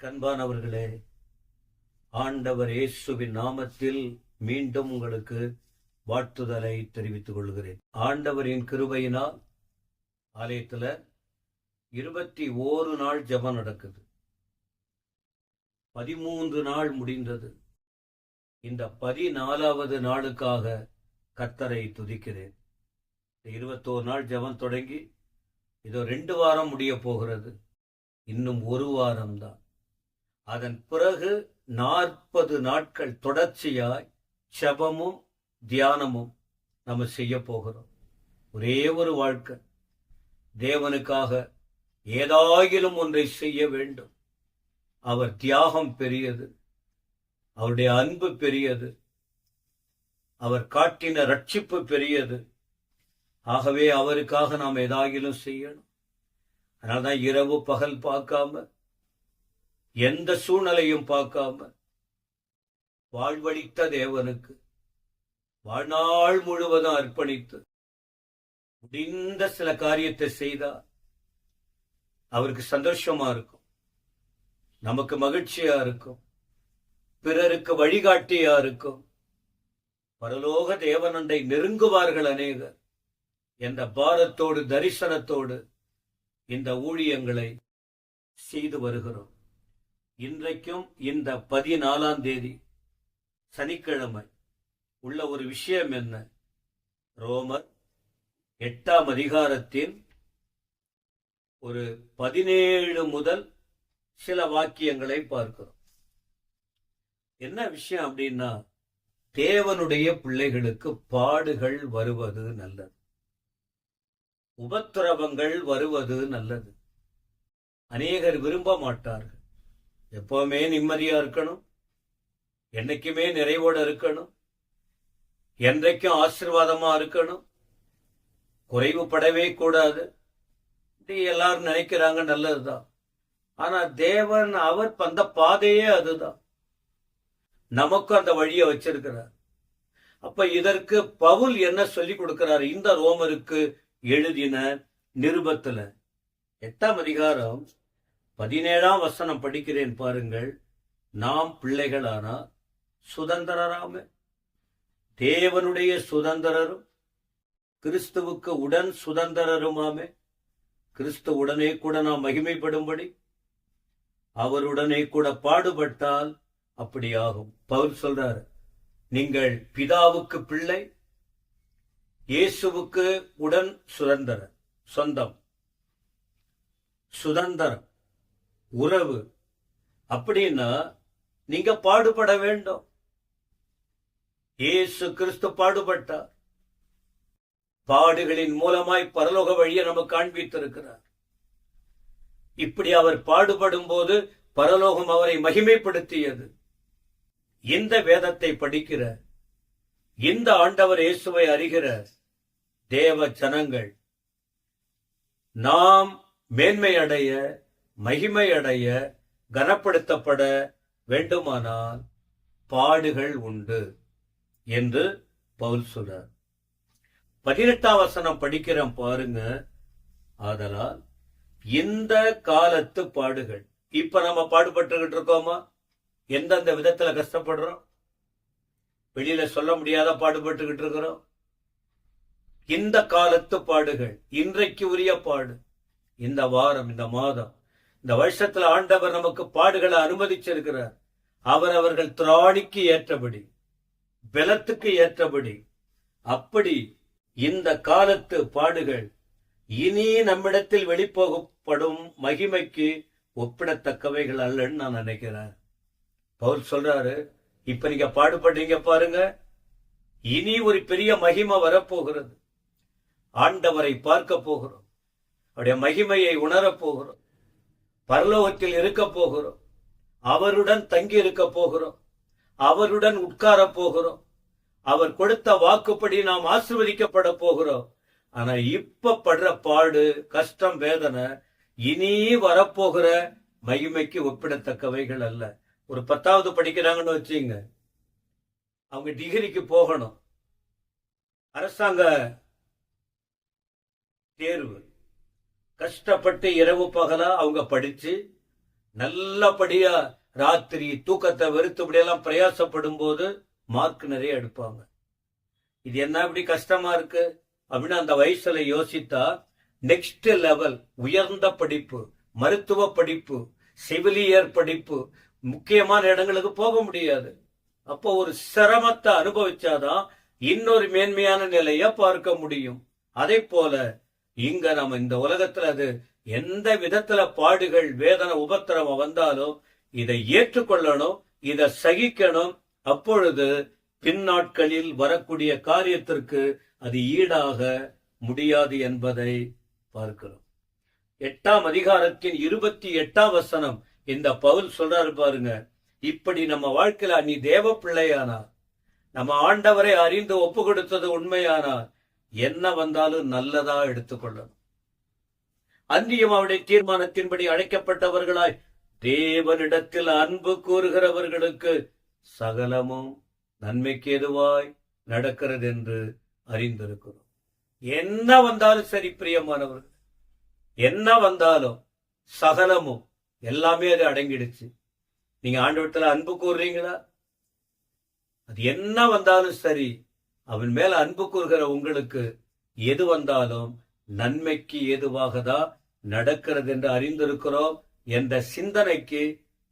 அன்பானவர்களே, ஆண்டவர் இயேசுவின் நாமத்தில் மீண்டும் உங்களுக்கு வாழ்த்துதலை தெரிவித்துக் கொள்கிறேன். ஆண்டவரின் கிருபையினால் ஆலயத்துல 21 நாள் ஜெபம் நடக்குது. 13 நாள் முடிந்தது. இந்த 14வது நாளுக்காக கர்த்தரை துதிக்கிறேன். 21 நாள் ஜெபம் தொடங்கி இதோ 2 வாரம் முடிய போகிறது. இன்னும் 1 வாரம்தான். அதன் பிறகு 40 நாட்கள் தொடர்ச்சியாய் ஜெபமும் தியானமும் நம்ம செய்ய போகிறோம். ஒரே ஒரு வாழ்க்கை, தேவனுக்காக ஏதாயிலும் ஒன்றை செய்ய வேண்டும். அவர் தியாகம் பெரியது, அவருடைய அன்பு பெரியது, அவர் காட்டின ரட்சிப்பு பெரியது. ஆகவே அவருக்காக நாம் ஏதாயிலும் செய்யணும். அதனால்தான் இரவு பகல் பார்க்காம, எந்த சூழ்நிலையும் பார்க்காம, வாழ்வளித்த தேவனுக்கு வாழ்நாள் முழுவதும் அர்ப்பணித்து முடிந்த சில காரியத்தை செய்தா அவருக்கு சந்தோஷமா இருக்கும், நமக்கு மகிழ்ச்சியா இருக்கும், பிறருக்கு வழிகாட்டியா இருக்கும். பரலோக தேவனண்டை நெருங்குவார்கள் அநேகர் என்ற பாரத்தோடு தரிசனத்தோடு இந்த ஊழியங்களை செய்து வருகிறோம். இன்றைக்கும் இந்த 14ஆம் தேதி சனிக்கிழமை உள்ள ஒரு விஷயம் என்ன? ரோமர் 8ஆம் அதிகாரத்தின் ஒரு 17 முதல் சில வாக்கியங்களை பார்க்கிறோம். என்ன விஷயம் அப்படின்னா, தேவனுடைய பிள்ளைகளுக்கு பாடுகள் வருவது நல்லது, உபத்திரவங்கள் வருவது நல்லது. அநேகர் விரும்ப மாட்டார்கள். எப்பவுமே நிம்மதியா இருக்கணும், என்னைக்குமே நிறைவோட இருக்கணும், என்றைக்கும் ஆசீர்வாதமா இருக்கணும், குறைவுபடவே கூடாது. எல்லாரும் நினைக்கிறாங்க, நல்லதுதான். ஆனா தேவன் அவர் அந்த பாதையே அதுதான், நமக்கும் அந்த வழியை வச்சிருக்கிறார். அப்ப இதற்கு பவுல் என்ன சொல்லி கொடுக்கிறார்? இந்த ரோமருக்கு எழுதின நிருபத்துல 8ஆம் அதிகாரம் 17ஆம் வசனம் படிக்கிறேன் பாருங்கள். நாம் பிள்ளைகளானா சுதந்திரராம, தேவனுடைய சுதந்திரரும் கிறிஸ்துவுக்கு உடன் சுதந்திரருமாமே. கிறிஸ்து உடனே கூட நாம் மகிமைப்படும்படி அவருடனே கூட பாடுபட்டால் அப்படி ஆகும். பவுல் சொல்றாரு, நீங்கள் பிதாவுக்கு பிள்ளை, இயேசுவுக்கு உடன் சுதந்திரர். சொந்தம், சுதந்திரம், உறவு. அப்படின்னா நீங்க பாடுபட வேண்டும். இயேசு கிறிஸ்து பாடுபட்டார். பாடுகளின் மூலமாய் பரலோக வழியை நமக்கு காண்பித்திருக்கிறார். இப்படி அவர் பாடுபடும் போது பரலோகம் அவரை மகிமைப்படுத்தியது. இந்த வேதத்தை படிக்கிற, இந்த ஆண்டவர் இயேசுவை அறிகிற தேவ ஜனங்கள் நாம் மேன்மை அடைய, மகிமை அடைய, கனப்படுத்தப்பட வேண்டுமானால் பாடுகள் உண்டு என்று பவுல் சொல்றார். 18ஆம் வசனம் படிக்கிறோம் பாருங்க. ஆதலால் இந்த காலத்து பாடுகள், இப்ப நம்ம பாடுபட்டுக்கிட்டு இருக்கோமா? எந்தெந்த விதத்துல கஷ்டப்படுறோம்? வெளியில சொல்ல முடியாத பாடுபட்டுக்கிட்டு இருக்கிறோம். இந்த காலத்து பாடுகள், இன்றைக்கு உரிய பாடு, இந்த வாரம், இந்த மாதம், இந்த வருஷத்துல ஆண்டவர் நமக்கு பாடுகளை அனுமதிச்சிருக்கிறார். அவர்கள் திராணிக்கு ஏற்றபடி, பலத்துக்கு ஏற்றபடி. அப்படி இந்த காலத்து பாடுகள் இனி நம்மிடத்தில் வெளிப்போகப்படும் மகிமைக்கு ஒப்பிடத்தக்கவைகள் அல்லன்னு நான் நினைக்கிறேன். பவுல் சொல்றாரு, இப்ப நீங்க பாடுபடுறீங்க பாருங்க, இனி ஒரு பெரிய மகிமை வரப்போகிறது. ஆண்டவரை பார்க்க போகிறோம், அவருடைய மகிமையை உணரப் போகிறோம், பரலோகத்தில் இருக்க போகிறோம், அவருடன் தங்கி இருக்க போகிறோம், அவருடன் உட்கார போகிறோம், அவர் கொடுத்த வாக்குப்படி நாம் ஆசீர்வதிக்கப்பட போகிறோம். ஆனா இப்ப படுற பாடு, கஷ்டம், வேதனை இனி வரப்போகிற மகிமைக்கு ஒப்பிடத்தக்கவைகள் அல்ல. ஒரு 10வது படிக்கிறாங்கன்னு வச்சுங்க, அவங்க டிகிரிக்கு போகணும், அரசாங்க தேர்வு, கஷ்டப்பட்டு இரவு பகலா அவங்க படிச்சு நல்லபடியா ராத்திரி தூக்கத்தை வெறுத்து இப்படியெல்லாம் பிரயாசப்படும் போது மார்க் நிறைய எடுப்பாங்க. இது என்ன இப்படி கஷ்டமா இருக்கு அப்படின்னு அந்த வயசுல யோசித்தா, நெக்ஸ்ட் லெவல் உயர்ந்த படிப்பு, மருத்துவ படிப்பு, செவிலியர் படிப்பு, முக்கியமான இடங்களுக்கு போக முடியாது. அப்போ ஒரு சிரமத்தை அனுபவிச்சாதான் இன்னொரு மேன்மையான நிலைய பார்க்க முடியும். அதே போல இங்க நம்ம இந்த உலகத்துல அது எந்த விதத்துல பாடுகள், வேதனை, உபத்திரவம் வந்தாலும் இதை ஏற்றுக்கொள்ளணும், இதை சகிக்கணும். அப்பொழுது பின்னாட்களில் வரக்கூடிய காரியத்திற்கு அது ஈடாக முடியாது என்பதை பார்க்கிறோம். 8ஆம் அதிகாரத்தின் 28ஆம் வசனம் இந்த பவுல் சொல்றாரு பாருங்க. இப்படி நம்ம வாழ்க்கையில நீ தேவ பிள்ளையானா, நம்ம ஆண்டவரை அறிந்து ஒப்பு கொடுத்தது உண்மையானா, என்ன வந்தாலும் நல்லதா எடுத்துக்கொள்ளணும். அன்றியும் அவருடைய தீர்மானத்தின்படி அழைக்கப்பட்டவர்களாய் தேவனிடத்தில் அன்பு கூறுகிறவர்களுக்கு சகலமும் நன்மைக்கு ஏதுவாய் நடக்கிறது என்று அறிந்திருக்கிறோம். என்ன வந்தாலும் சரி பிரியமானவர்கள், என்ன வந்தாலும் சகலமும் எல்லாமே அது அடங்கிடுச்சு. நீங்க ஆண்டவரத்துல அன்பு கூறுறீங்களா? அது என்ன வந்தாலும் சரி, அவன் மேல அன்பு கூறுகிற உங்களுக்கு எது வந்தாலும் நன்மைக்கு ஏதுவாக தான் நடக்கிறது என்று அறிந்திருக்கிறோம் என்ற சிந்தனைக்கு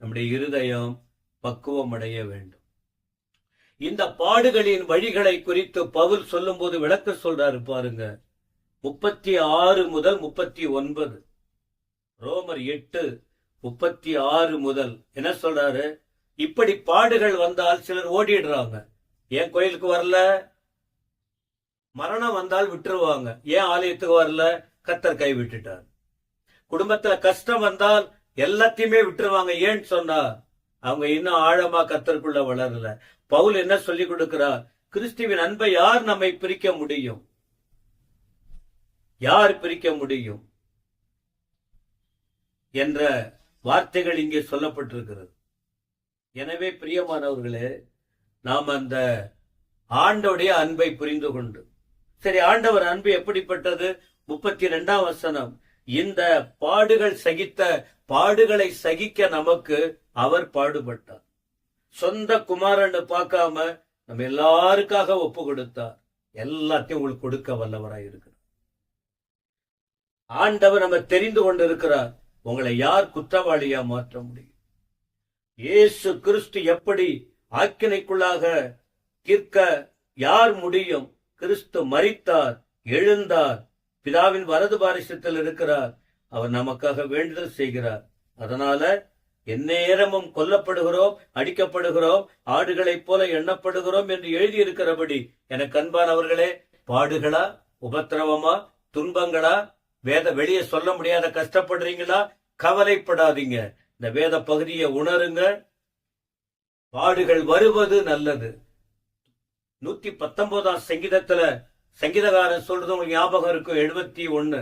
நம்முடைய இருதயம் பக்குவம் அடைய வேண்டும். இந்த பாடுகளின் வழிகளை குறித்து பவுல் சொல்லும் போது விளக்க சொல்றாரு பாருங்க. 36 முதல் 39, ரோமர் 8:36 முதல் என்ன சொல்றாரு? இப்படி பாடுகள் வந்தால் சிலர் ஓடிடுறாங்க. ஏன் கோயிலுக்கு வரல? மரணம் வந்தால் விட்டுருவாங்க. ஏன் ஆலயத்துக்கு வரல? கர்த்தர் கை விட்டுட்டார். குடும்பத்துல கஷ்டம் வந்தால் எல்லாத்தையுமே விட்டுருவாங்க. ஏன்னு சொன்னா அவங்க இன்னும் ஆழமா கர்த்தருக்குள்ள வளரல. பவுல் என்ன சொல்லி கொடுக்கிறார்? கிறிஸ்துவின் அன்பை யார் நம்மை பிரிக்க முடியும்? யார் பிரிக்க முடியும் என்ற வார்த்தைகள் இங்கே சொல்லப்பட்டிருக்கிறது. எனவே பிரியமானவர்களே, நாம் அந்த ஆண்டோடைய அன்பை புரிந்து கொண்டு, சரி ஆண்டவர் அன்பு எப்படிப்பட்டது? 32ஆம் வசனம், இந்த பாடுகளை சகிக்க நமக்கு அவர் பாடுபட்டார். சொந்த குமாரன்னு பார்க்காம நம்ம எல்லாருக்காக ஒப்பு கொடுத்தார். எல்லாத்தையும் உங்களுக்கு கொடுக்க வல்லவராய் இருக்கிறார். ஆண்டவர் நம்ம தெரிந்து கொண்டிருக்கிறார். உங்களை யார் குற்றவாளியா மாற்ற முடியும்? இயேசு கிறிஸ்து எப்படி ஆக்கினைக்குள்ளாக தீர்க்க யார் முடியும்? கிறிஸ்து மரித்தார், எழுந்தார், பிதாவின் வலது பாரிசத்தில் இருக்கிறார். அவர் நமக்காக வேண்டுதல் செய்கிறார். அதனால எந்நேரமும் கொல்லப்படுகிறோம், அடிக்கப்படுகிறோம், ஆடுகளைப் போல எண்ணப்படுகிறோம் என்று எழுதியிருக்கிறபடி எனக்கு அன்பானவர்களே, பாடுகளா, உபத்திரவமா, துன்பங்களா, வெளியே சொல்ல முடியாத கஷ்டப்படுறீங்களா? கவலைப்படாதீங்க. இந்த வேத பகுதியை உணருங்க. பாடுகள் வருவது நல்லது. 119ஆம் சங்கீதத்துல சங்கீதக்காரன் சொல்றது உங்களுக்கு ஞாபகம் இருக்கும். 71,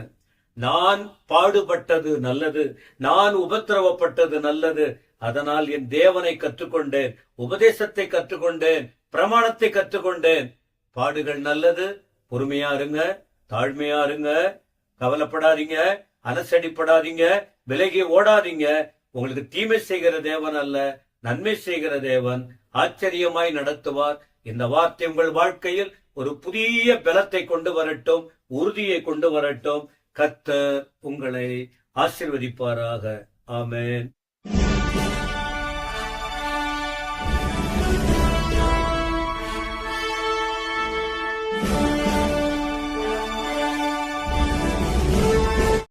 நான் பாடுபட்டது நல்லது, நான் உபத்திரவப்பட்டது நல்லது, அதனால் என் தேவனை கற்றுக்கொண்டேன், உபதேசத்தை கற்றுக்கொண்டேன், பிரமாணத்தை கற்றுக்கொண்டேன். பாடுகள் நல்லது. பொறுமையா இருங்க, தாழ்மையா இருங்க, கவலைப்படாதீங்க, அலசடிப்படாதீங்க, விலகி ஓடாதீங்க. உங்களுக்கு தீமை செய்கிற தேவன் அல்ல, நன்மை செய்கிற தேவன். ஆச்சரியமாய் நடத்துவார். இந்த வார்த்தை உங்கள் வாழ்க்கையில் ஒரு புதிய பலத்தை கொண்டு வரட்டும், உறுதியை கொண்டு வரட்டும். கர்த்தர் உங்களை ஆசீர்வதிப்பாராக. ஆமென்.